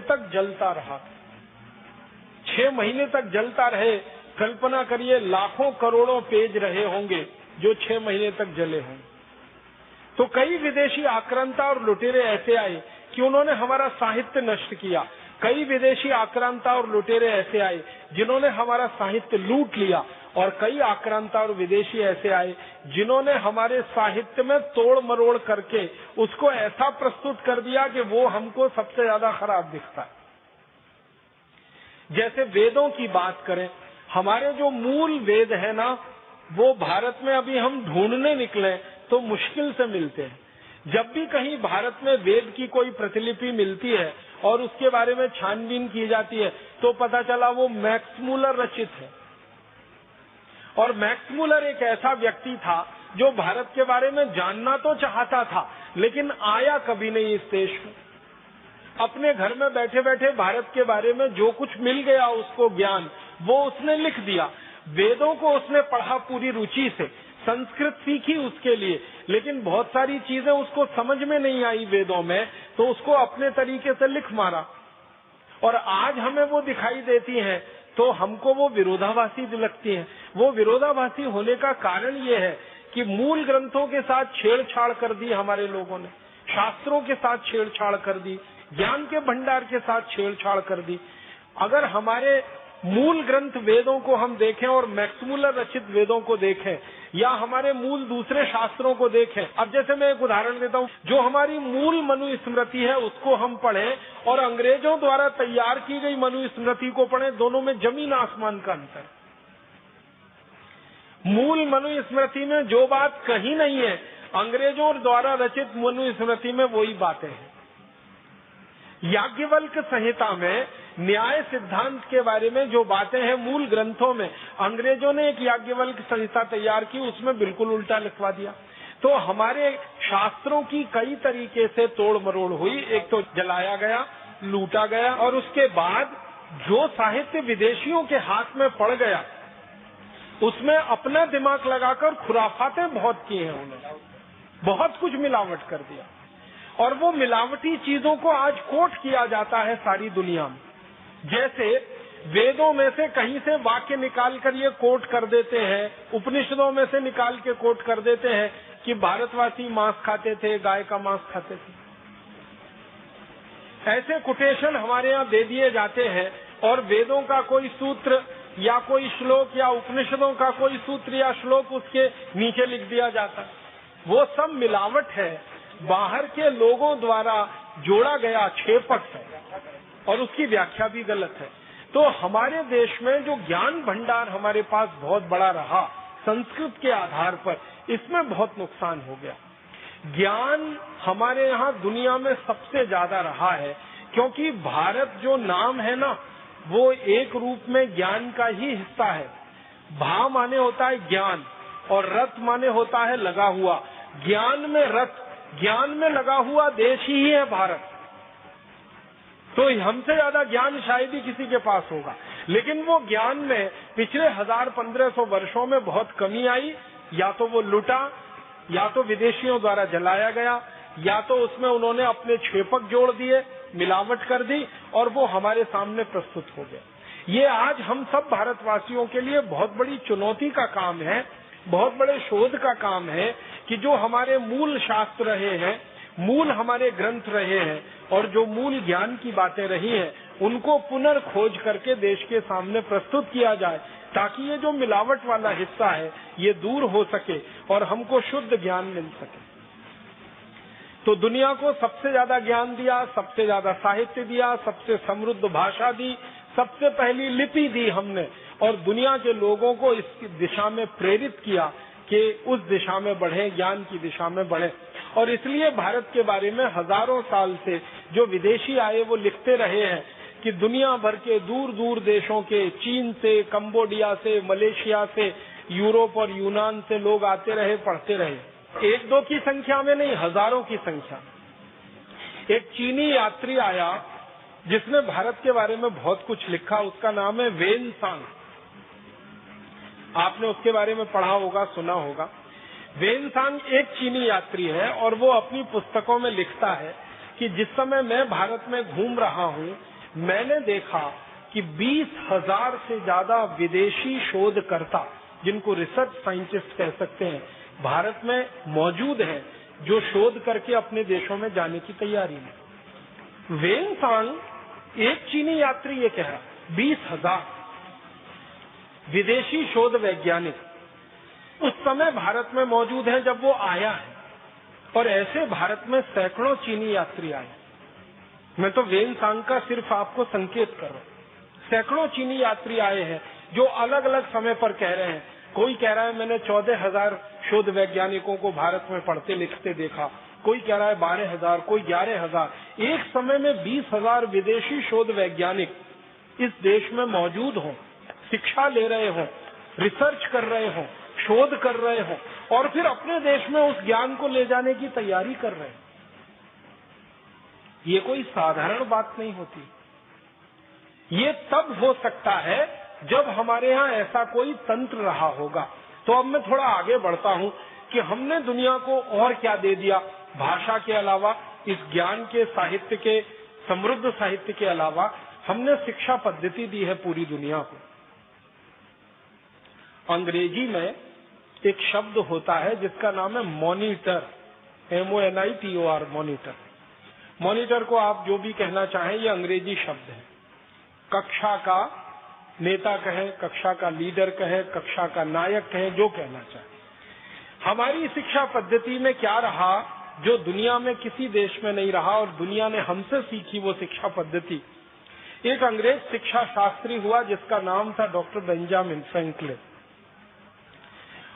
तक जलता रहा। 6 महीने तक जलता रहे। कल्पना करिए लाखों करोड़ों पेज रहे होंगे जो 6 महीने तक जले होंगे। तो कई विदेशी आक्रांता और लुटेरे ऐसे आए कि उन्होंने हमारा साहित्य नष्ट किया। कई विदेशी आक्रांता और लुटेरे ऐसे आए जिन्होंने हमारा साहित्य लूट लिया, और कई आक्रांता और विदेशी ऐसे आए जिन्होंने हमारे साहित्य में तोड़ मरोड़ करके उसको ऐसा प्रस्तुत कर दिया कि वो हमको सबसे ज्यादा खराब दिखता है। जैसे वेदों की बात करें, हमारे जो मूल वेद है ना, वो भारत में अभी हम ढूंढने निकले तो मुश्किल से मिलते हैं। जब भी कहीं भारत में वेद की कोई प्रतिलिपि मिलती है और उसके बारे में छानबीन की जाती है तो पता चला वो मैक्स मूलर रचित है। और मैक्स मूलर एक ऐसा व्यक्ति था जो भारत के बारे में जानना तो चाहता था लेकिन आया कभी नहीं इस देश में। अपने घर में बैठे बैठे भारत के बारे में जो कुछ मिल गया उसको ज्ञान, वो उसने लिख दिया। वेदों को उसने पढ़ा पूरी रुचि से, संस्कृत सीखी उसके लिए, लेकिन बहुत सारी चीजें उसको समझ में नहीं आई वेदों में, तो उसको अपने तरीके से लिख मारा। और आज हमें वो दिखाई देती हैं तो हमको वो विरोधाभासी लगती हैं। वो विरोधाभासी होने का कारण ये है कि मूल ग्रंथों के साथ छेड़छाड़ कर दी हमारे लोगों ने, शास्त्रों के साथ छेड़छाड़ कर दी, ज्ञान के भंडार के साथ छेड़छाड़ कर दी। अगर हमारे मूल ग्रंथ वेदों को हम देखें और मैक्स मूलर रचित वेदों को देखें या हमारे मूल दूसरे शास्त्रों को देखें, अब जैसे मैं एक उदाहरण देता हूँ, जो हमारी मूल मनुस्मृति है उसको हम पढ़ें और अंग्रेजों द्वारा तैयार की गई मनुस्मृति को पढ़ें, दोनों में जमीन आसमान का अंतर। मूल मनुस्मृति में जो बात कही नहीं है, अंग्रेजों द्वारा रचित मनुस्मृति में वही बातें हैं। याज्ञवल्क्य संहिता में न्याय सिद्धांत के बारे में जो बातें हैं मूल ग्रंथों में, अंग्रेजों ने एक याज्ञवल्क्य संहिता तैयार की, उसमें बिल्कुल उल्टा लिखवा दिया। तो हमारे शास्त्रों की कई तरीके से तोड़ मरोड़ हुई। एक तो जलाया गया, लूटा गया, और उसके बाद जो साहित्य विदेशियों के हाथ में पड़ गया उसमें अपना दिमाग लगाकर खुराफातें बहुत की हैं उन्होंने, बहुत कुछ मिलावट कर दिया। और वो मिलावटी चीजों को आज कोट किया जाता है सारी दुनिया में। जैसे वेदों में से कहीं से वाक्य निकाल कर ये कोट कर देते हैं, उपनिषदों में से निकाल के कोट कर देते हैं कि भारतवासी मांस खाते थे, गाय का मांस खाते थे। ऐसे कोटेशन हमारे यहाँ दे दिए जाते हैं और वेदों का कोई सूत्र या कोई श्लोक या उपनिषदों का कोई सूत्र या श्लोक उसके नीचे लिख दिया जाता है। वो सब मिलावट है, बाहर के लोगों द्वारा जोड़ा गया छेपक है और उसकी व्याख्या भी गलत है। तो हमारे देश में जो ज्ञान भंडार हमारे पास बहुत बड़ा रहा संस्कृत के आधार पर, इसमें बहुत नुकसान हो गया। ज्ञान हमारे यहाँ दुनिया में सबसे ज्यादा रहा है क्योंकि भारत जो नाम है ना, वो एक रूप में ज्ञान का ही हिस्सा है। भा माने होता है ज्ञान और रथ माने होता है लगा हुआ। ज्ञान में रथ, ज्ञान में लगा हुआ देश ही है भारत। तो हमसे ज्यादा ज्ञान शायद ही किसी के पास होगा, लेकिन वो ज्ञान में पिछले 1000-1500 वर्षों में बहुत कमी आई। या तो वो लुटा, या तो विदेशियों द्वारा जलाया गया, या तो उसमें उन्होंने अपने छेपक जोड़ दिए, मिलावट कर दी और वो हमारे सामने प्रस्तुत हो गया। ये आज हम सब भारतवासियों के लिए बहुत बड़ी चुनौती का काम है, बहुत बड़े शोध का काम है कि जो हमारे मूल शास्त्र रहे हैं, मूल हमारे ग्रंथ रहे हैं और जो मूल ज्ञान की बातें रही हैं, उनको पुनर्खोज करके देश के सामने प्रस्तुत किया जाए ताकि ये जो मिलावट वाला हिस्सा है ये दूर हो सके और हमको शुद्ध ज्ञान मिल सके। तो दुनिया को सबसे ज्यादा ज्ञान दिया, सबसे ज्यादा साहित्य दिया, सबसे समृद्ध भाषा दी, सबसे पहली लिपि दी हमने और दुनिया के लोगों को इस दिशा में प्रेरित किया कि उस दिशा में बढ़े, ज्ञान की दिशा में बढ़े। और इसलिए भारत के बारे में हजारों साल से जो विदेशी आए वो लिखते रहे हैं कि दुनिया भर के दूर दूर देशों के, चीन से, कंबोडिया से, मलेशिया से, यूरोप और यूनान से लोग आते रहे, पढ़ते रहे। एक दो की संख्या में नहीं, हजारों की संख्या। एक चीनी यात्री आया जिसने भारत के बारे में बहुत कुछ लिखा, उसका नाम है वेन सांग। आपने उसके बारे में पढ़ा होगा, सुना होगा। वेन सांग एक चीनी यात्री है और वो अपनी पुस्तकों में लिखता है कि जिस समय मैं भारत में घूम रहा हूँ मैंने देखा कि 20,000 से ज्यादा विदेशी शोधकर्ता, जिनको रिसर्च साइंटिस्ट कह सकते हैं, भारत में मौजूद हैं, जो शोध करके अपने देशों में जाने की तैयारी में। वेनसांग एक चीनी यात्री ये कह रहा, 20,000 विदेशी शोध वैज्ञानिक उस समय भारत में मौजूद हैं जब वो आया है, और ऐसे भारत में सैकड़ों चीनी यात्री आए। मैं तो वेनसांग का सिर्फ आपको संकेत कर रहा हूं। सैकड़ों चीनी यात्री आए हैं जो अलग अलग समय पर कह रहे हैं। कोई कह रहा है मैंने 14,000 शोध वैज्ञानिकों को भारत में पढ़ते लिखते देखा, कोई कह रहा है 12,000, कोई 11,000। एक समय में 20,000 विदेशी शोध वैज्ञानिक इस देश में मौजूद हों, शिक्षा ले रहे हों, रिसर्च कर रहे हों, शोध कर रहे हों, और फिर अपने देश में उस ज्ञान को ले जाने की तैयारी कर रहे हैं। ये कोई साधारण बात नहीं होती। ये तब हो सकता है जब हमारे यहाँ ऐसा कोई तंत्र रहा होगा। तो अब मैं थोड़ा आगे बढ़ता हूँ कि हमने दुनिया को और क्या दे दिया। भाषा के अलावा, इस ज्ञान के, साहित्य के, समृद्ध साहित्य के अलावा हमने शिक्षा पद्धति दी है पूरी दुनिया को। अंग्रेजी में एक शब्द होता है जिसका नाम है मॉनिटर, MONITOR, मॉनिटर। मॉनिटर को आप जो भी कहना चाहें, ये अंग्रेजी शब्द है। कक्षा का नेता कहें, कक्षा का लीडर कहें, कक्षा का नायक कहें, जो कहना चाहें। हमारी शिक्षा पद्धति में क्या रहा जो दुनिया में किसी देश में नहीं रहा, और दुनिया ने हमसे सीखी वो शिक्षा पद्धति। एक अंग्रेज शिक्षा शास्त्री हुआ जिसका नाम था डॉक्टर बेंजामिन फ्रैंकलिन,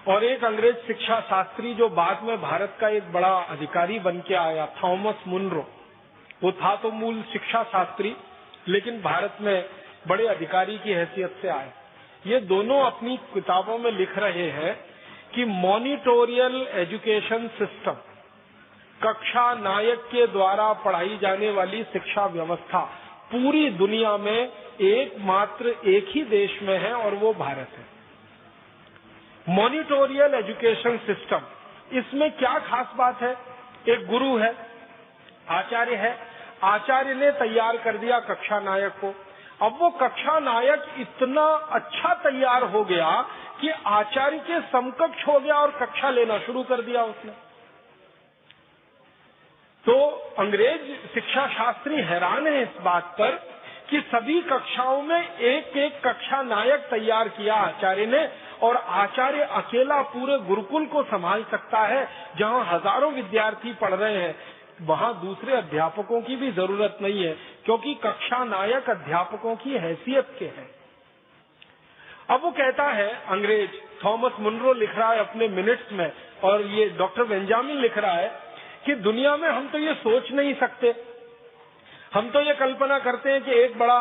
और एक अंग्रेज शिक्षा शास्त्री जो बाद में भारत का एक बड़ा अधिकारी बन के आया, थॉमस मुनरो। वो था तो मूल शिक्षा शास्त्री, लेकिन भारत में बड़े अधिकारी की हैसियत से आए। ये दोनों अपनी किताबों में लिख रहे हैं कि मॉनिटोरियल एजुकेशन सिस्टम, कक्षा नायक के द्वारा पढ़ाई जाने वाली शिक्षा व्यवस्था पूरी दुनिया में एकमात्र एक ही देश में है, और वो भारत है। मॉनिटोरियल एजुकेशन सिस्टम, इसमें क्या खास बात है? एक गुरु है, आचार्य है, आचार्य ने तैयार कर दिया कक्षा नायक को। अब वो कक्षा नायक इतना अच्छा तैयार हो गया कि आचार्य के समकक्ष हो गया और कक्षा लेना शुरू कर दिया उसने। तो अंग्रेज शिक्षा शास्त्री हैरान है इस बात पर कि सभी कक्षाओं में एक एक कक्षा नायक तैयार किया आचार्य ने, और आचार्य अकेला पूरे गुरुकुल को संभाल सकता है। जहां हजारों विद्यार्थी पढ़ रहे हैं, वहां दूसरे अध्यापकों की भी जरूरत नहीं है, क्योंकि कक्षा नायक अध्यापकों की हैसियत के हैं। अब वो कहता है, अंग्रेज थॉमस मुनरो लिख रहा है अपने मिनट्स में, और ये डॉक्टर बेंजामिन लिख रहा है कि दुनिया में हम तो ये सोच नहीं सकते, हम तो ये कल्पना करते हैं कि एक बड़ा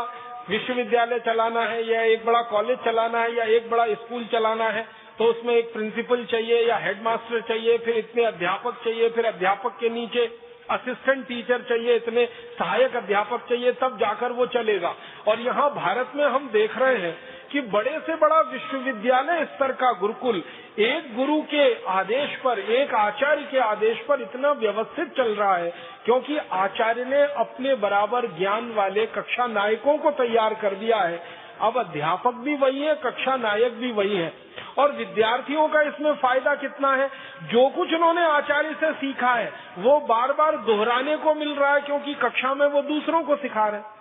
विश्वविद्यालय चलाना है, या एक बड़ा कॉलेज चलाना है, या एक बड़ा स्कूल चलाना है, तो उसमें एक प्रिंसिपल चाहिए या हेडमास्टर चाहिए, फिर इतने अध्यापक चाहिए, फिर अध्यापक के नीचे असिस्टेंट टीचर चाहिए, इतने सहायक अध्यापक चाहिए, तब जाकर वो चलेगा। और यहाँ भारत में हम देख रहे हैं कि बड़े से बड़ा विश्वविद्यालय स्तर का गुरुकुल एक गुरु के आदेश पर, एक आचार्य के आदेश पर इतना व्यवस्थित चल रहा है, क्योंकि आचार्य ने अपने बराबर ज्ञान वाले कक्षा नायकों को तैयार कर दिया है। अब अध्यापक भी वही है, कक्षा नायक भी वही है, और विद्यार्थियों का इसमें फायदा कितना है? जो कुछ उन्होंने आचार्य से सीखा है वो बार बार दोहराने को मिल रहा है, क्योंकि कक्षा में वो दूसरों को सिखा रहे हैं।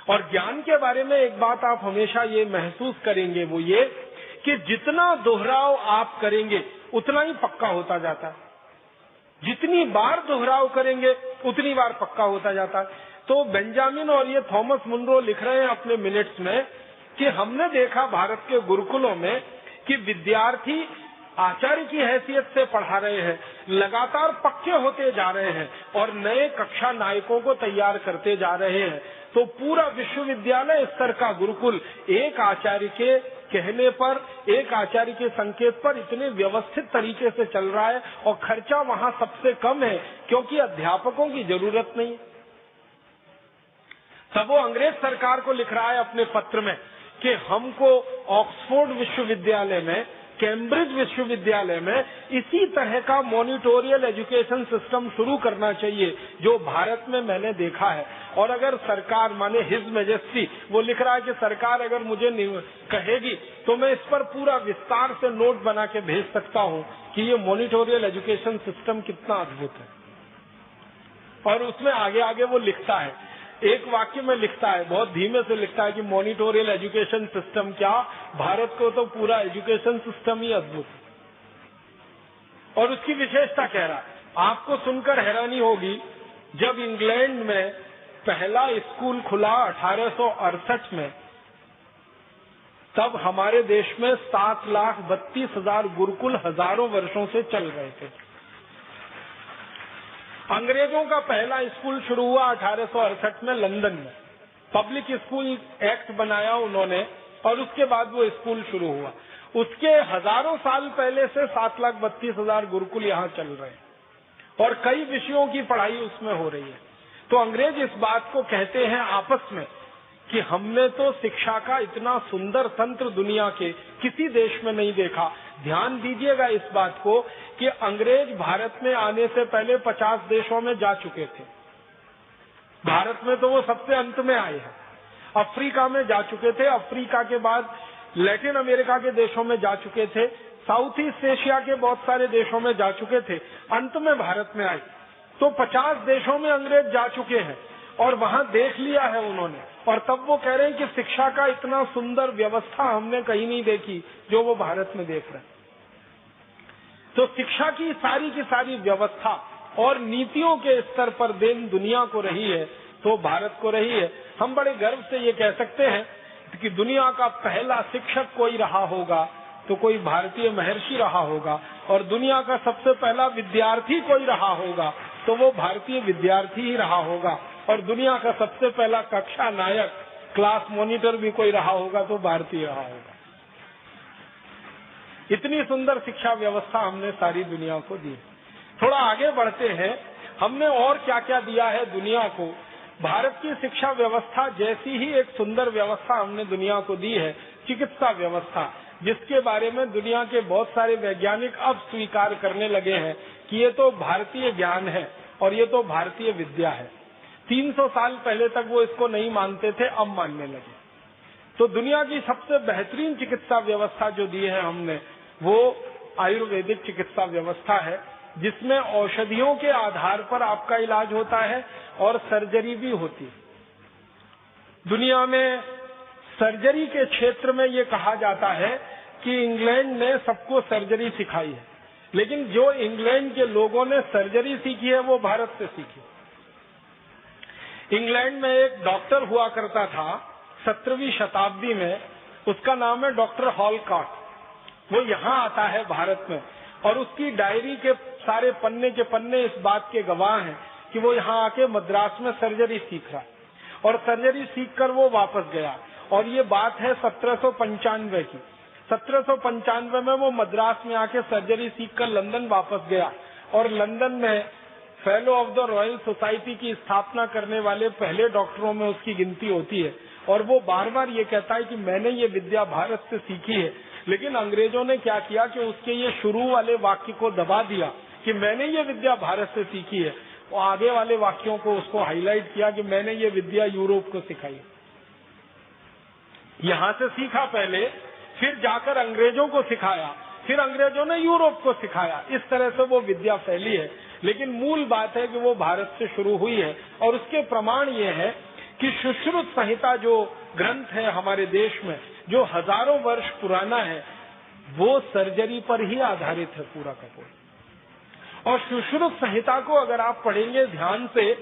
और ज्ञान के बारे में एक बात आप हमेशा ये महसूस करेंगे, वो ये कि जितना दोहराव आप करेंगे उतना ही पक्का होता जाता है। जितनी बार दोहराव करेंगे उतनी बार पक्का होता जाता है। तो बेंजामिन और ये थॉमस मुनरो लिख रहे हैं अपने मिनट्स में कि हमने देखा भारत के गुरुकुलों में कि विद्यार्थी आचार्य की हैसियत से पढ़ा रहे हैं, लगातार पक्के होते जा रहे हैं और नए कक्षा नायकों को तैयार करते जा रहे हैं। तो पूरा विश्वविद्यालय स्तर का गुरुकुल एक आचार्य के कहने पर, एक आचार्य के संकेत पर इतने व्यवस्थित तरीके से चल रहा है, और खर्चा वहां सबसे कम है क्योंकि अध्यापकों की जरूरत नहीं। तब वो अंग्रेज सरकार को लिख रहा है अपने पत्र में कि हमको ऑक्सफोर्ड विश्वविद्यालय में कैम्ब्रिज विश्वविद्यालय में इसी तरह का मॉनिटोरियल एजुकेशन सिस्टम शुरू करना चाहिए जो भारत में मैंने देखा है। और अगर सरकार, माने हिज मैजेस्टी, वो लिख रहा है कि सरकार अगर मुझे कहेगी तो मैं इस पर पूरा विस्तार से नोट बना के भेज सकता हूँ कि ये मॉनिटोरियल एजुकेशन सिस्टम कितना अद्भुत है। और उसमें आगे आगे वो लिखता है, एक वाक्य में लिखता है, बहुत धीमे से लिखता है कि मॉनिटोरियल एजुकेशन सिस्टम क्या, भारत को तो पूरा एजुकेशन सिस्टम ही अद्भुत है। और उसकी विशेषता कह रहा है, आपको सुनकर हैरानी होगी, जब इंग्लैंड में पहला स्कूल खुला 1868 में, तब हमारे देश में 7,32,000 गुरुकुल हजारों वर्षों से चल रहे थे। अंग्रेजों का पहला स्कूल शुरू हुआ 1868 में लंदन में, पब्लिक स्कूल एक्ट बनाया उन्होंने और उसके बाद वो स्कूल शुरू हुआ। उसके हजारों साल पहले से 7,32,000 गुरुकुल यहाँ चल रहे हैं और कई विषयों की पढ़ाई उसमें हो रही है। तो अंग्रेज इस बात को कहते हैं आपस में कि हमने तो शिक्षा का इतना सुंदर तंत्र दुनिया के किसी देश में नहीं देखा। ध्यान दीजिएगा इस बात को कि अंग्रेज भारत में आने से पहले 50 देशों में जा चुके थे। भारत में तो वो सबसे अंत में आए हैं। अफ्रीका में जा चुके थे, अफ्रीका के बाद लैटिन अमेरिका के देशों में जा चुके थे, साउथ ईस्ट एशिया के बहुत सारे देशों में जा चुके थे, अंत में भारत में आए। तो 50 देशों में अंग्रेज जा चुके हैं और वहां देख लिया है उन्होंने, और तब वो कह रहे हैं कि शिक्षा का इतना सुंदर व्यवस्था हमने कहीं नहीं देखी जो वो भारत में देख रहे हैं। तो शिक्षा की सारी व्यवस्था और नीतियों के स्तर पर देन दुनिया को रही है तो भारत को रही है। हम बड़े गर्व से ये कह सकते हैं कि दुनिया का पहला शिक्षक कोई रहा होगा तो कोई भारतीय महर्षि रहा होगा, और दुनिया का सबसे पहला विद्यार्थी कोई रहा होगा तो वो भारतीय विद्यार्थी ही रहा होगा, और दुनिया का सबसे पहला कक्षा नायक, क्लास मॉनिटर भी कोई रहा होगा तो भारतीय रहा होगा। इतनी सुंदर शिक्षा व्यवस्था हमने सारी दुनिया को दी। थोड़ा आगे बढ़ते हैं, हमने और क्या क्या दिया है दुनिया को। भारत की शिक्षा व्यवस्था जैसी ही एक सुंदर व्यवस्था हमने दुनिया को दी है, चिकित्सा व्यवस्था, जिसके बारे में दुनिया के बहुत सारे वैज्ञानिक अब स्वीकार करने लगे हैं कि ये तो भारतीय ज्ञान है और ये तो भारतीय विद्या है। 300 साल पहले तक वो इसको नहीं मानते थे, अब मानने लगे। तो दुनिया की सबसे बेहतरीन चिकित्सा व्यवस्था जो दी है हमने, वो आयुर्वेदिक चिकित्सा व्यवस्था है, जिसमें औषधियों के आधार पर आपका इलाज होता है और सर्जरी भी होती है। दुनिया में सर्जरी के क्षेत्र में ये कहा जाता है कि इंग्लैंड ने सबको सर्जरी सिखाई है, लेकिन जो इंग्लैंड के लोगों ने सर्जरी सीखी है वो भारत से सीखी। इंग्लैंड में एक डॉक्टर हुआ करता था 17वीं शताब्दी में, उसका नाम है डॉक्टर हॉलकॉट। वो यहाँ आता है भारत में और उसकी डायरी के सारे पन्ने के पन्ने इस बात के गवाह हैं कि वो यहाँ आके मद्रास में सर्जरी सीख रहा, और सर्जरी सीखकर वो वापस गया। और ये बात है 1795 की। 1795 में वो मद्रास में आके सर्जरी सीखकर लंदन वापस गया और लंदन में fellow of the royal society की स्थापना करने वाले पहले डॉक्टरों में उसकी गिनती होती है। और वो बार बार ये कहता है कि मैंने ये विद्या भारत से सीखी है, लेकिन अंग्रेजों ने क्या किया कि उसके ये शुरू वाले वाक्य को दबा दिया कि मैंने ये विद्या भारत से सीखी है, और आगे वाले वाक्यों को उसको हाईलाइट किया कि मैंने ये विद्या यूरोप को सिखाई। यहाँ से सीखा पहले, फिर जाकर अंग्रेजों को सिखाया, फिर अंग्रेजों ने यूरोप को सिखाया। इस तरह से वो विद्या फैली है, लेकिन मूल बात है कि वो भारत से शुरू हुई है। और उसके प्रमाण ये है कि सुश्रुत संहिता जो ग्रंथ है हमारे देश में, जो हजारों वर्ष पुराना है, वो सर्जरी पर ही आधारित है पूरा का पूरा। और सुश्रुत संहिता को अगर आप पढ़ेंगे ध्यान से,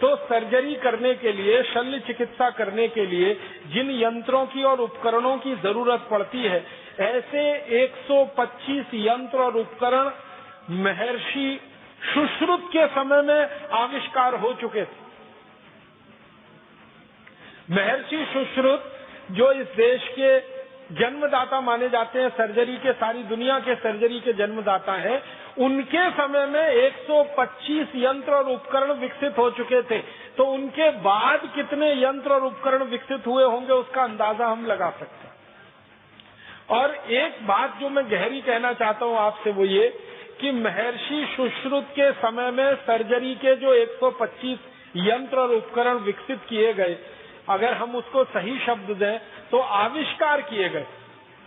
तो सर्जरी करने के लिए, शल्य चिकित्सा करने के लिए जिन यंत्रों की और उपकरणों की जरूरत पड़ती है, ऐसे 125 यंत्र और उपकरण महर्षि सुश्रुत के समय में आविष्कार हो चुके थे। महर्षि सुश्रुत जो इस देश के जन्मदाता माने जाते हैं, सर्जरी के, सारी दुनिया के सर्जरी के जन्मदाता हैं, उनके समय में 125 यंत्र और उपकरण विकसित हो चुके थे। तो उनके बाद कितने यंत्र और उपकरण विकसित हुए होंगे उसका अंदाजा हम लगा सकते हैं। और एक बात जो मैं गहरी कहना चाहता हूँ आपसे वो ये कि महर्षि सुश्रुत के समय में सर्जरी के जो 125 यंत्र और उपकरण विकसित किए गए, अगर हम उसको सही शब्द दें तो आविष्कार किए गए,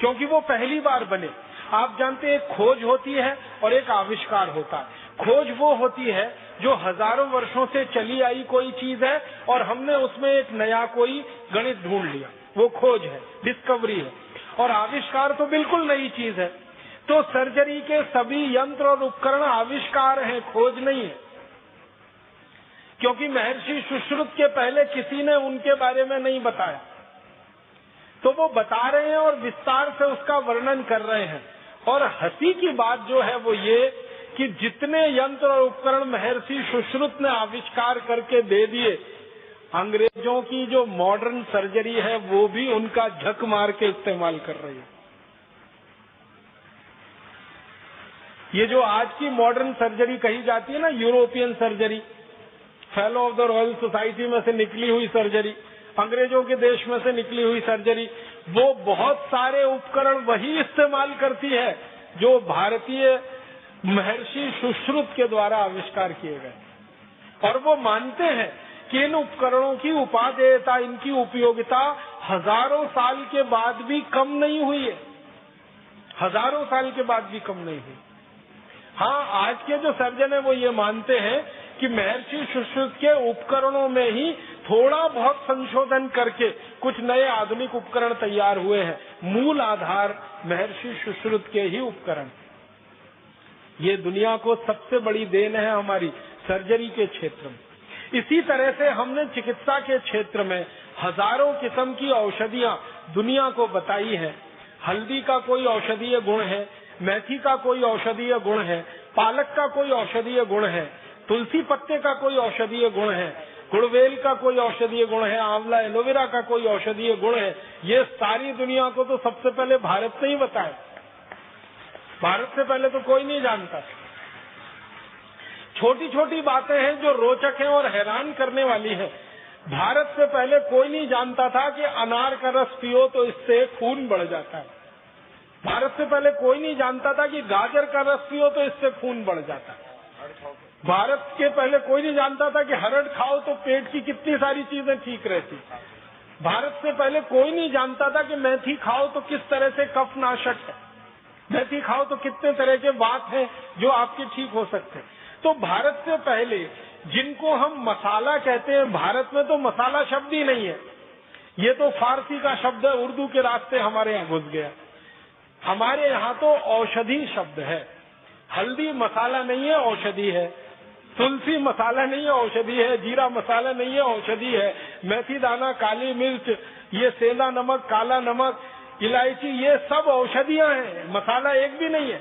क्योंकि वो पहली बार बने। आप जानते हैं एक खोज होती है और एक आविष्कार होता है। खोज वो होती है जो हजारों वर्षों से चली आई कोई चीज है और हमने उसमें एक नया कोई गणित ढूंढ लिया, वो खोज है, डिस्कवरी है। और आविष्कार तो बिल्कुल नई चीज है। तो सर्जरी के सभी यंत्र और उपकरण आविष्कार हैं, खोज नहीं है, क्योंकि महर्षि सुश्रुत के पहले किसी ने उनके बारे में नहीं बताया। तो वो बता रहे हैं और विस्तार से उसका वर्णन कर रहे हैं। और हंसी की बात जो है वो ये कि जितने यंत्र और उपकरण महर्षि सुश्रुत ने आविष्कार करके दे दिए, अंग्रेजों की जो मॉडर्न सर्जरी है वो भी उनका झक मार के इस्तेमाल कर रही है। ये जो आज की मॉडर्न सर्जरी कही जाती है ना, European surgery, fellow of the royal society में से निकली हुई सर्जरी, अंग्रेजों के देश में से निकली हुई सर्जरी, वो बहुत सारे उपकरण वही इस्तेमाल करती है जो भारतीय महर्षि सुश्रुत के द्वारा आविष्कार किए गए। और वो मानते हैं कि इन उपकरणों की उपादेयता, इनकी उपयोगिता हजारों साल के बाद भी कम नहीं हुई है, हजारों साल के बाद भी कम नहीं हुई। हाँ, आज के जो सर्जन है वो ये मानते हैं कि महर्षि सुश्रुत के उपकरणों में ही थोड़ा बहुत संशोधन करके कुछ नए आधुनिक उपकरण तैयार हुए हैं। मूल आधार महर्षि सुश्रुत के ही उपकरण। ये दुनिया को सबसे बड़ी देन है हमारी सर्जरी के क्षेत्र में। इसी तरह से हमने चिकित्सा के क्षेत्र में हजारों किस्म की औषधियां दुनिया को बताई है। हल्दी का कोई औषधीय गुण है, मेथी का कोई औषधीय गुण है, पालक का कोई औषधीय गुण है, तुलसी पत्ते का कोई औषधीय गुण है, गुड़वेल का कोई औषधीय गुण है, आंवला एलोवेरा का कोई औषधीय गुण है। ये सारी दुनिया को तो सबसे पहले भारत ने ही बताया। भारत से पहले तो कोई नहीं जानता। छोटी छोटी बातें हैं जो रोचक हैं और हैरान करने वाली है। भारत से पहले कोई नहीं जानता था कि अनार का रस पियो तो इससे खून बढ़ जाता है। भारत से पहले कोई नहीं जानता था कि गाजर का रस पियो तो इससे खून बढ़ जाता है। भारत के पहले कोई नहीं जानता था कि हरड़ खाओ तो पेट की कितनी सारी चीजें ठीक रहती। भारत से पहले कोई नहीं जानता था कि मेथी खाओ तो किस तरह से कफ नाशक है, मेथी खाओ तो कितने तरह के बात हैं जो आपके ठीक हो सकते हैं। तो भारत से पहले जिनको हम मसाला कहते हैं, भारत में तो मसाला शब्द ही नहीं है। ये तो फारसी का शब्द है, उर्दू के रास्ते हमारे यहाँ घुस गया। हमारे यहाँ तो औषधि शब्द है। हल्दी मसाला नहीं है, औषधि है। तुलसी मसाला नहीं है, औषधि है। जीरा मसाला नहीं है, औषधि है। मेथी दाना, काली मिर्च, ये सेंधा नमक, काला नमक, इलायची, ये सब औषधियां हैं, मसाला एक भी नहीं है।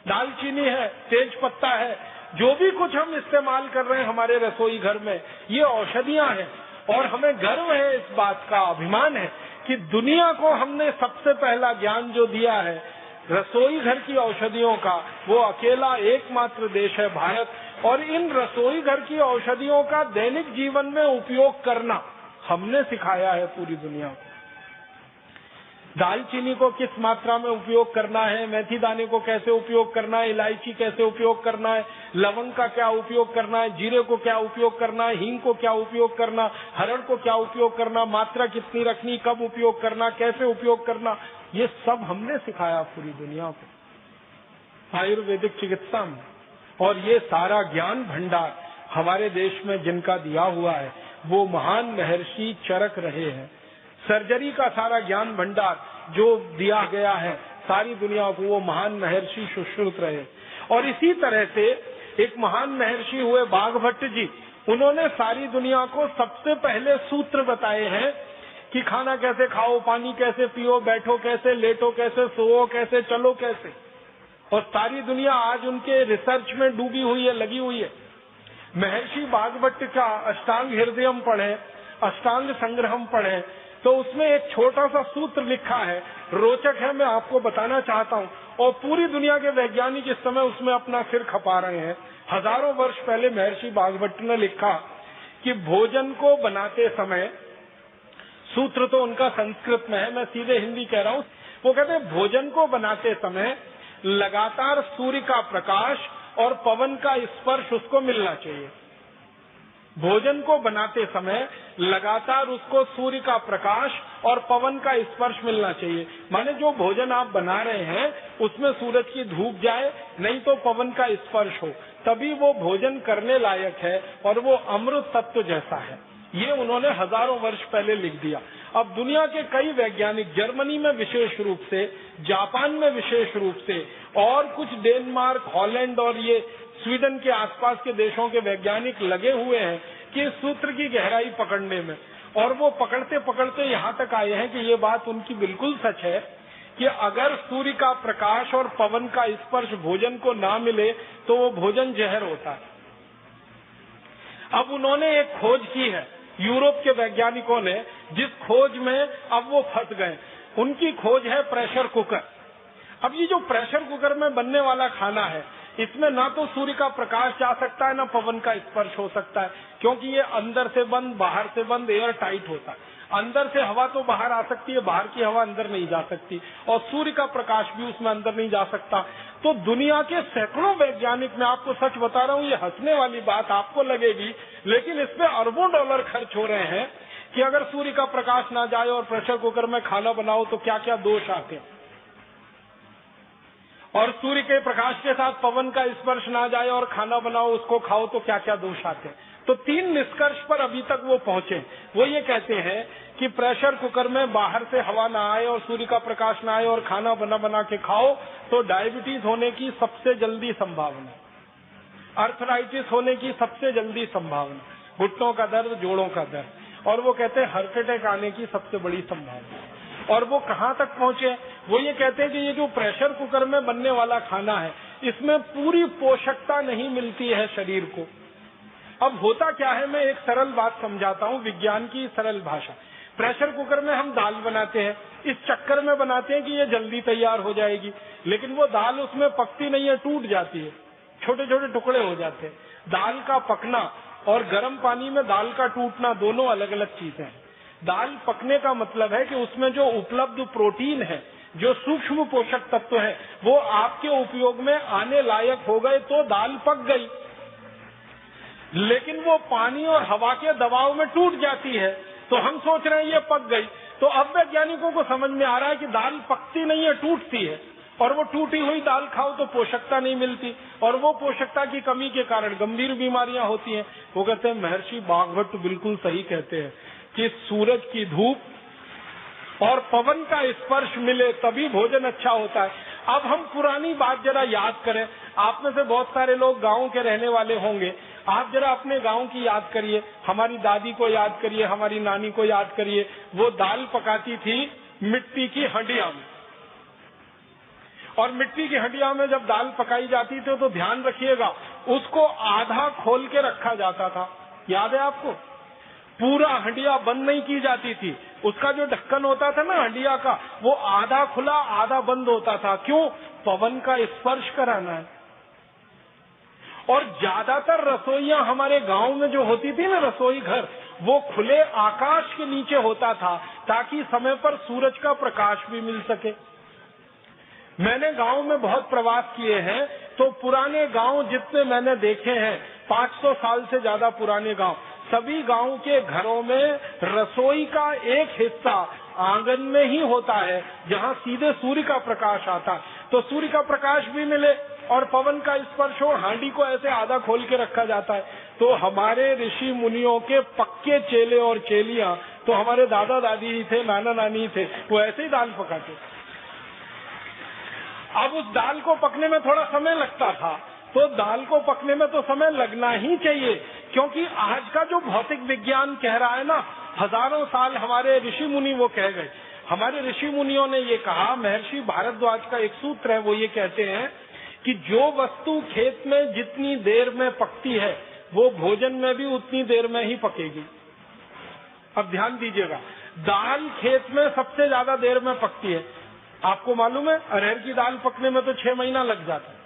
दालचीनी है, तेज पत्ता है, जो भी कुछ हम इस्तेमाल कर रहे हैं हमारे रसोई घर में, ये औषधियां हैं। और हमें गर्व है, इस बात का अभिमान है कि दुनिया को हमने सबसे पहला ज्ञान जो दिया है रसोई घर की औषधियों का, वो अकेला एकमात्र देश है भारत। और इन रसोई घर की औषधियों का दैनिक जीवन में उपयोग करना हमने सिखाया है पूरी दुनिया को। दालचीनी को किस मात्रा में उपयोग करना है, मेथी दाने को कैसे उपयोग करना है, इलायची कैसे उपयोग करना है, लवंग का क्या उपयोग करना है, जीरे को क्या उपयोग करना है, हींग को क्या उपयोग करना, हरड़ को क्या उपयोग करना, मात्रा कितनी रखनी, कब उपयोग करना, कैसे उपयोग करना, ये सब हमने सिखाया पूरी दुनिया को आयुर्वेदिक चिकित्सा में। और ये सारा ज्ञान भंडार हमारे देश में जिनका दिया हुआ है वो महान महर्षि चरक रहे हैं। सर्जरी का सारा ज्ञान भंडार जो दिया गया है सारी दुनिया को, वो महान महर्षि सुश्रुत रहे। और इसी तरह से एक महान महर्षि हुए बाघभट्ट जी, उन्होंने सारी दुनिया को सबसे पहले सूत्र बताए हैं कि खाना कैसे खाओ, पानी कैसे पियो, बैठो कैसे, लेटो कैसे, सोओ कैसे, चलो कैसे। और सारी दुनिया आज उनके रिसर्च में डूबी हुई है, लगी हुई है। महर्षि बाघभट्ट का अष्टांग हृदयम पढ़े, अष्टांग संग्रहम पढ़े, तो उसमें एक छोटा सा सूत्र लिखा है, रोचक है, मैं आपको बताना चाहता हूँ। और पूरी दुनिया के वैज्ञानिक इस समय उसमें अपना सिर खपा रहे हैं। हजारों वर्ष पहले महर्षि बाघभट्ट ने लिखा कि भोजन को बनाते समय, सूत्र तो उनका संस्कृत में है, मैं सीधे हिंदी कह रहा हूँ, वो कहते हैं भोजन को बनाते समय लगातार सूर्य का प्रकाश और पवन का स्पर्श उसको मिलना चाहिए। भोजन को बनाते समय लगातार उसको सूर्य का प्रकाश और पवन का स्पर्श मिलना चाहिए। माने जो भोजन आप बना रहे हैं उसमें सूरज की धूप जाए, नहीं तो पवन का स्पर्श हो, तभी वो भोजन करने लायक है और वो अमृत तत्व जैसा है। ये उन्होंने हजारों वर्ष पहले लिख दिया। अब दुनिया के कई वैज्ञानिक, जर्मनी में विशेष रूप से, जापान में विशेष रूप से, और कुछ डेनमार्क, हॉलैंड और ये स्वीडन के आसपास के देशों के वैज्ञानिक लगे हुए हैं कि इस सूत्र की गहराई पकड़ने में, और वो पकड़ते पकड़ते यहाँ तक आए हैं कि ये बात उनकी बिल्कुल सच है कि अगर सूर्य का प्रकाश और पवन का स्पर्श भोजन को ना मिले तो वो भोजन जहर होता है। अब उन्होंने एक खोज की है, यूरोप के वैज्ञानिकों ने, जिस खोज में अब वो फंस गए। उनकी खोज है प्रेशर कुकर। अब ये जो प्रेशर कुकर में बनने वाला खाना है, इसमें ना तो सूर्य का प्रकाश जा सकता है, ना पवन का स्पर्श हो सकता है, क्योंकि ये अंदर से बंद, बाहर से बंद, एयर टाइट होता है। अंदर से हवा तो बाहर आ सकती है, बाहर की हवा अंदर नहीं जा सकती, और सूर्य का प्रकाश भी उसमें अंदर नहीं जा सकता। तो दुनिया के सैकड़ों वैज्ञानिक, मैं आपको सच बता रहा हूँ, ये हंसने वाली बात आपको लगेगी, लेकिन इस पे अरबों डॉलर खर्च हो रहे हैं कि अगर सूर्य का प्रकाश ना जाए और प्रेशर कुकर में खाना बनाओ तो क्या क्या दोष आते हैं, और सूर्य के प्रकाश के साथ पवन का स्पर्श ना जाए और खाना बनाओ, उसको खाओ तो क्या क्या दोष आते हैं। तो 3 निष्कर्ष पर अभी तक वो पहुंचे। वो ये कहते हैं कि प्रेशर कुकर में बाहर से हवा ना आए और सूर्य का प्रकाश ना आए और खाना बना के खाओ तो डायबिटीज होने की सबसे जल्दी संभावना, अर्थराइटिस होने की सबसे जल्दी संभावना, घुटनों का दर्द, जोड़ों का दर्द, और वो कहते हैं हार्ट अटैक आने की सबसे बड़ी संभावना। और वो कहाँ तक पहुंचे? वो ये कहते हैं कि ये जो प्रेशर कुकर में बनने वाला खाना है, इसमें पूरी पोषकता नहीं मिलती है शरीर को। अब होता क्या है, मैं एक सरल बात समझाता हूँ, विज्ञान की सरल भाषा। प्रेशर कुकर में हम दाल बनाते हैं, इस चक्कर में बनाते हैं कि ये जल्दी तैयार हो जाएगी, लेकिन वो दाल उसमें पकती नहीं है, टूट जाती है, छोटे छोटे टुकड़े हो जाते हैं। दाल का पकना और गर्म पानी में दाल का टूटना दोनों अलग अलग चीजें हैं। दाल पकने का मतलब है कि उसमें जो उपलब्ध प्रोटीन है, जो सूक्ष्म पोषक तत्व है, वो आपके उपयोग में आने लायक हो गए तो दाल पक गई। लेकिन वो पानी और हवा के दबाव में टूट जाती है, तो हम सोच रहे हैं ये पक गई। तो अब वैज्ञानिकों को समझ में आ रहा है कि दाल पकती नहीं है, टूटती है, और वो टूटी हुई दाल खाओ तो पोषकता नहीं मिलती, और वो पोषकता की कमी के कारण गंभीर बीमारियां होती हैं। वो कहते हैं, महर्षि बागभट्ट बिल्कुल सही कहते हैं कि सूरज की धूप और पवन का स्पर्श मिले तभी भोजन अच्छा होता है। अब हम पुरानी बात जरा याद करें। आप में से बहुत सारे लोग गांव के रहने वाले होंगे। आप जरा अपने गांव की याद करिए, हमारी दादी को याद करिए, हमारी नानी को याद करिए। वो दाल पकाती थी मिट्टी की हंडिया में, और मिट्टी की हंडिया में जब दाल पकाई जाती थी तो ध्यान रखिएगा, उसको आधा खोल के रखा जाता था। याद है आपको? पूरा हंडिया बंद नहीं की जाती थी। उसका जो ढक्कन होता था ना हंडिया का, वो आधा खुला आधा बंद होता था। क्यों? पवन का स्पर्श कराना है। और ज्यादातर रसोइयां हमारे गांव में जो होती थी ना, रसोई घर, वो खुले आकाश के नीचे होता था ताकि समय पर सूरज का प्रकाश भी मिल सके। मैंने गांव में बहुत प्रवास किए हैं, तो पुराने गांव जितने मैंने देखे हैं, 500 साल से ज्यादा पुराने गांव, सभी गांव के घरों में रसोई का एक हिस्सा आंगन में ही होता है, जहां सीधे सूर्य का प्रकाश आता है। तो सूर्य का प्रकाश भी मिले और पवन का स्पर्श हो। हांडी को ऐसे आधा खोल के रखा जाता है। तो हमारे ऋषि मुनियों के पक्के चेले और चेलियां तो हमारे दादा दादी ही थे, नाना नानी थे, वो ऐसे ही दाल पकाते। अब उस दाल को पकने में थोड़ा समय लगता था, तो दाल को पकने में तो समय लगना ही चाहिए, क्योंकि आज का जो भौतिक विज्ञान कह रहा है ना, हजारों साल हमारे ऋषि मुनि वो कह गए। हमारे ऋषि मुनियों ने ये कहा, महर्षि भारद्वाज का एक सूत्र है, वो ये कहते हैं कि जो वस्तु खेत में जितनी देर में पकती है, वो भोजन में भी उतनी देर में ही पकेगी। अब ध्यान दीजिएगा, दाल खेत में सबसे ज्यादा देर में पकती है। आपको मालूम है, अरहर की दाल पकने में तो 6 महीना लग जाता है,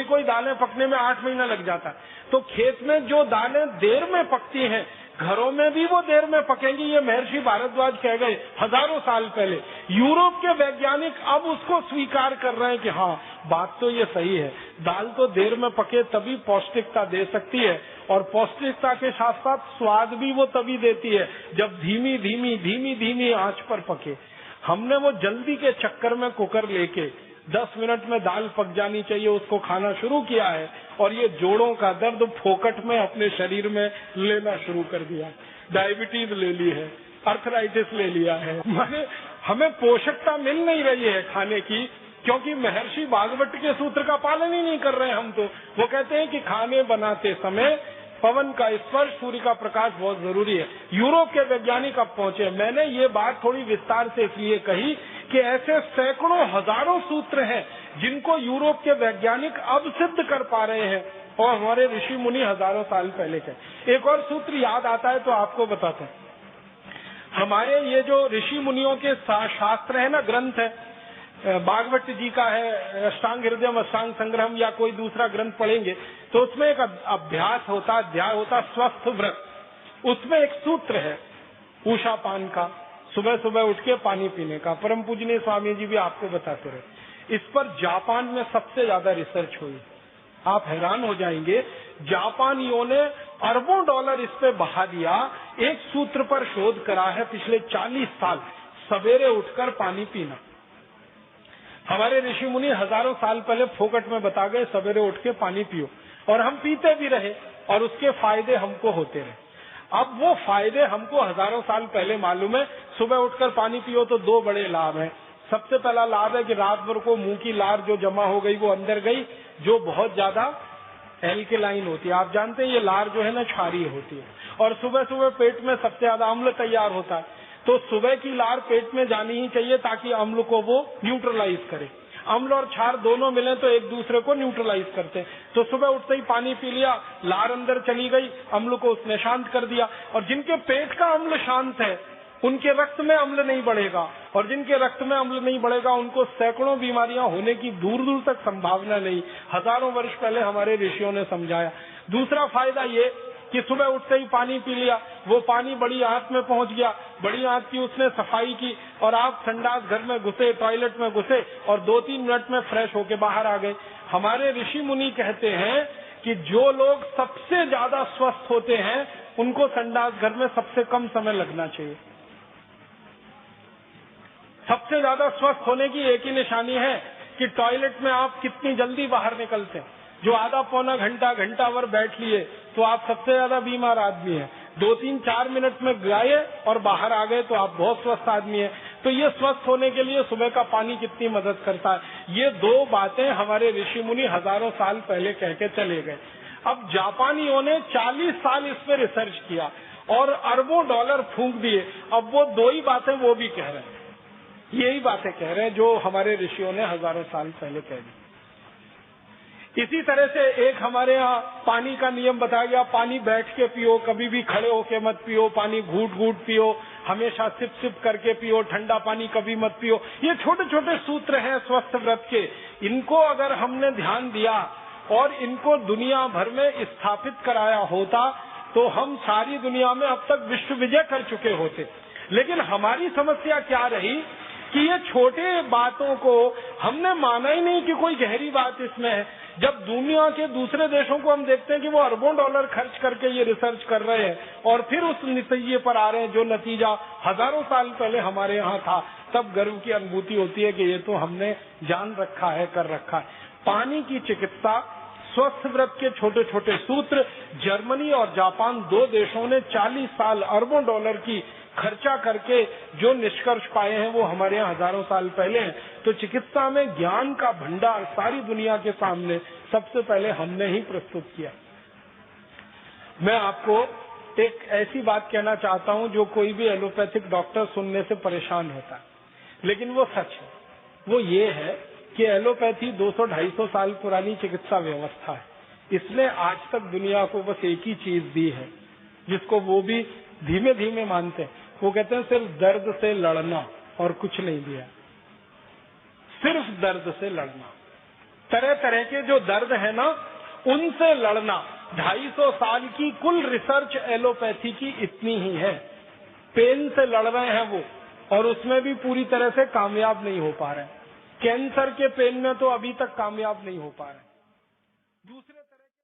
कोई दालें पकने में 8 महीना लग जाता है। तो खेत में जो दालें देर में पकती हैं, घरों में भी वो देर में पकेंगी, ये महर्षि भारद्वाज कह गए हजारों साल पहले। यूरोप के वैज्ञानिक अब उसको स्वीकार कर रहे हैं कि हाँ, बात तो ये सही है, दाल तो देर में पके तभी पौष्टिकता दे सकती है, और पौष्टिकता के साथ साथ स्वाद भी वो तभी देती है जब धीमी धीमी धीमी धीमी आंच पर पके। हमने वो जल्दी के चक्कर में कुकर लेके 10 मिनट में दाल पक जानी चाहिए उसको खाना शुरू किया है, और ये जोड़ों का दर्द फोकट में अपने शरीर में लेना शुरू कर दिया। डायबिटीज ले ली है, अर्थराइटिस ले लिया है, माने हमें पोषकता मिल नहीं रही है खाने की, क्योंकि महर्षि भागवत के सूत्र का पालन ही नहीं कर रहे हैं हम। तो वो कहते हैं कि खाने बनाते समय पवन का स्पर्श, सूर्य का प्रकाश बहुत जरूरी है। यूरोप के वैज्ञानिक अब पहुंचे। मैंने ये बात थोड़ी विस्तार से इसलिए कही कि ऐसे सैकड़ों हजारों सूत्र हैं जिनको यूरोप के वैज्ञानिक अब सिद्ध कर पा रहे हैं, और हमारे ऋषि मुनि हजारों साल पहले के। एक और सूत्र याद आता है तो आपको बताते हैं। हमारे ये जो ऋषि मुनियों के शास्त्र है ना, ग्रंथ है, भागवत जी का है अष्टांग हृदयम, अष्टांग संग्रहम, या कोई दूसरा ग्रंथ पढ़ेंगे तो उसमें एक अभ्यास होता, अध्याय होता स्वस्थ व्रत। उसमें एक सूत्र है उषा पान का, सुबह सुबह उठ के पानी पीने का। परम पूजनीय स्वामी जी भी आपको बताते रहे। इस पर जापान में सबसे ज्यादा रिसर्च हुई, आप हैरान हो जाएंगे। जापानियों ने अरबों डॉलर इस पे बहा दिया। एक सूत्र पर शोध करा है पिछले 40 साल, सवेरे उठकर पानी पीना। हमारे ऋषि मुनि हजारों साल पहले फोकट में बता गए सवेरे उठ के पानी पियो, और हम पीते भी रहे और उसके फायदे हमको होते रहे। अब वो फायदे हमको हजारों साल पहले मालूम है। सुबह उठकर पानी पियो तो 2 बड़े लाभ हैं। सबसे पहला लाभ है कि रात भर को मुंह की लार जो जमा हो गई वो अंदर गई, जो बहुत ज्यादा एल्केलाइन होती है। आप जानते हैं ये लार जो है ना क्षारीय होती है, और सुबह सुबह पेट में सबसे ज्यादा अम्ल तैयार होता है। तो सुबह की लार पेट में जानी ही चाहिए ताकि अम्ल को वो न्यूट्रलाइज करे। अम्ल और क्षार दोनों मिले तो एक दूसरे को न्यूट्रलाइज करते हैं। तो सुबह उठते ही पानी पी लिया, लार अंदर चली गई, अम्ल को उसने शांत कर दिया। और जिनके पेट का अम्ल शांत है उनके रक्त में अम्ल नहीं बढ़ेगा, और जिनके रक्त में अम्ल नहीं बढ़ेगा उनको सैकड़ों बीमारियां होने की दूर दूर तक संभावना नहीं। हजारों वर्ष पहले हमारे ऋषियों ने समझाया। दूसरा फायदा ये कि सुबह उठते ही पानी पी लिया, वो पानी बड़ी आंत में पहुंच गया, बड़ी आंत की उसने सफाई की, और आप संडास घर में घुसे, टॉयलेट में घुसे, और 2-3 मिनट में फ्रेश होके बाहर आ गए। हमारे ऋषि मुनि कहते हैं कि जो लोग सबसे ज्यादा स्वस्थ होते हैं उनको संडास घर में सबसे कम समय लगना चाहिए। सबसे ज्यादा स्वस्थ होने की एक ही निशानी है कि टॉयलेट में आप कितनी जल्दी बाहर निकलते हैं। जो आधा पौना घंटा, घंटा भर बैठ लिए तो आप सबसे ज्यादा बीमार आदमी हैं। 2-3-4 मिनट में गए और बाहर आ गए तो आप बहुत स्वस्थ आदमी हैं। तो ये स्वस्थ होने के लिए सुबह का पानी कितनी मदद करता है, ये 2 बातें हमारे ऋषि मुनि हजारों साल पहले कह के चले गए। अब जापानियों ने 40 साल इस पे रिसर्च किया और अरबों डॉलर फूंक दिए। अब वो 2 ही बातें वो भी कह रहे हैं, यही बातें कह रहे हैं जो हमारे ऋषियों ने हजारों साल पहले कह दी। इसी तरह से एक हमारे यहाँ पानी का नियम बताया गया, पानी बैठ के पियो, कभी भी खड़े होके मत पियो, पानी घूट घूट पियो, हमेशा सिप सिप करके पियो, ठंडा पानी कभी मत पियो। ये छोटे छोटे सूत्र हैं स्वस्थ व्रत के। इनको अगर हमने ध्यान दिया और इनको दुनिया भर में स्थापित कराया होता तो हम सारी दुनिया में अब तक विश्व विजय कर चुके होते। लेकिन हमारी समस्या क्या रही कि ये छोटे बातों को हमने माना ही नहीं कि कोई गहरी बात इसमें है। जब दुनिया के दूसरे देशों को हम देखते हैं कि वो अरबों डॉलर खर्च करके ये रिसर्च कर रहे हैं और फिर उस नतीजे पर आ रहे हैं जो नतीजा हजारों साल पहले हमारे यहाँ था, तब गर्व की अनुभूति होती है कि ये तो हमने जान रखा है, कर रखा है। पानी की चिकित्सा, स्वस्थ व्रत के छोटे छोटे सूत्र, जर्मनी और जापान 2 देशों ने 40 साल अरबों डॉलर की खर्चा करके जो निष्कर्ष पाए हैं वो हमारे यहाँ हजारों साल पहले हैं। तो चिकित्सा में ज्ञान का भंडार सारी दुनिया के सामने सबसे पहले हमने ही प्रस्तुत किया। मैं आपको एक ऐसी बात कहना चाहता हूँ जो कोई भी एलोपैथिक डॉक्टर सुनने से परेशान होता है, लेकिन वो सच है। वो ये है कि एलोपैथी 200-250 साल पुरानी चिकित्सा व्यवस्था है। इसने आज तक दुनिया को बस एक ही चीज दी है जिसको वो भी धीमे धीमे मानते हैं। वो कहते हैं सिर्फ दर्द से लड़ना और कुछ नहीं दिया, सिर्फ दर्द से लड़ना। तरह तरह के जो दर्द है ना उनसे लड़ना, 250 साल की कुल रिसर्च एलोपैथी की इतनी ही है। पेन से लड़ रहे हैं वो, और उसमें भी पूरी तरह से कामयाब नहीं हो पा रहे। कैंसर के पेन में तो अभी तक कामयाब नहीं हो पा रहे। दूसरे